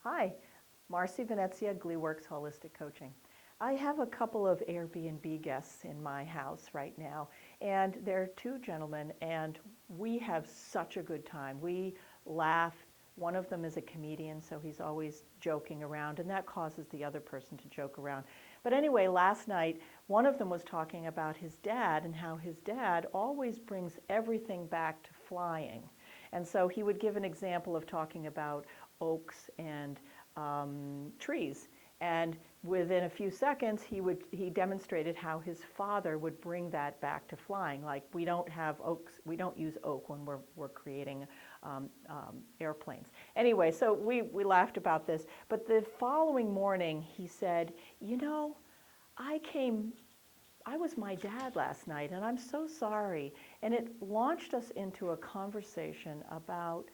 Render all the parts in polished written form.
Hi, Marcy Venezia, GleeWorks Holistic Coaching. I have a couple of Airbnb guests in my house right now, and they're two gentlemen, and we have such a good time. We laugh. One of them is a comedian, so he's always joking around, and that causes the other person to joke around. But anyway, last night, one of them was talking about his dad and how his dad always brings everything back to flying. And so he would give an example of talking about oaks and trees. And within a few seconds, he demonstrated how his father would bring that back to flying. Like we don't have oaks, we don't use oak when we're creating airplanes. Anyway, so we laughed about this. But the following morning, he said, "You know, I came I was my dad last night, and I'm so sorry." And it launched us into a conversation about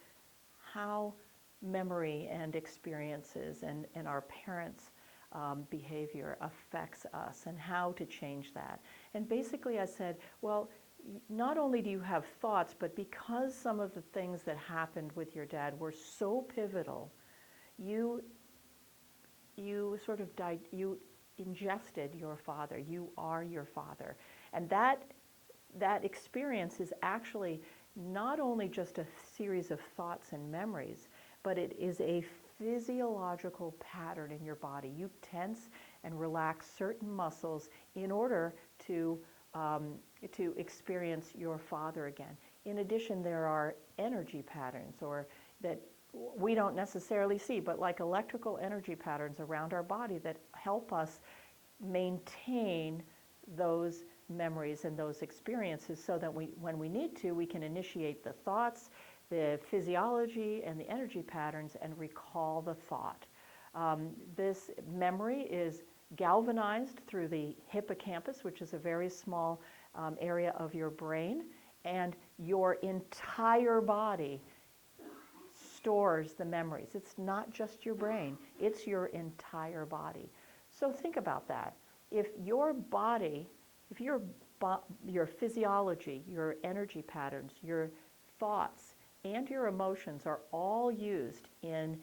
how memory and experiences and our parents' behavior affects us and how to change that. And basically, I said, well, not only do you have thoughts, but because some of the things that happened with your dad were so pivotal, you you sort of died, you ingested your father. You are your father. And that experience is actually not only just a series of thoughts and memories, but it is a physiological pattern in your body. You tense and relax certain muscles in order to experience your father again. In addition, there are energy patterns or that we don't necessarily see, but like electrical energy patterns around our body that help us maintain those memories and those experiences so that when we need to, we can initiate the thoughts, the physiology, and the energy patterns and recall the thought. This memory is galvanized through the hippocampus, which is a very small area of your brain, and your entire body stores the memories. It's not just your brain, it's your entire body. So think about that. If your body, if your physiology, your energy patterns, your thoughts, and your emotions are all used in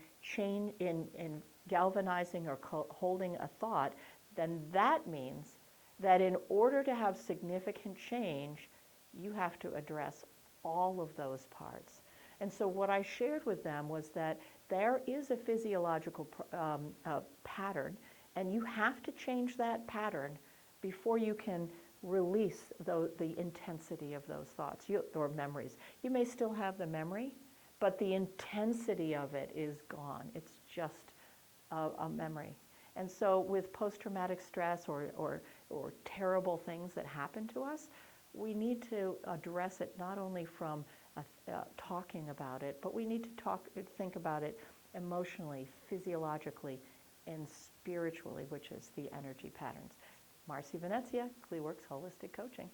galvanizing or holding a thought, then that means that in order to have significant change, you have to address all of those parts. And so what I shared with them was that there is a physiological pattern, and you have to change that pattern before you can release the intensity of those thoughts or memories. You may still have the memory, but the intensity of it is gone. It's just a memory. And so with post-traumatic stress or terrible things that happen to us, we need to address it not only from talking about it, but we need to think about it emotionally, physiologically, and spiritually, which is the energy patterns. Marcy Venezia, GleeWorks Holistic Coaching.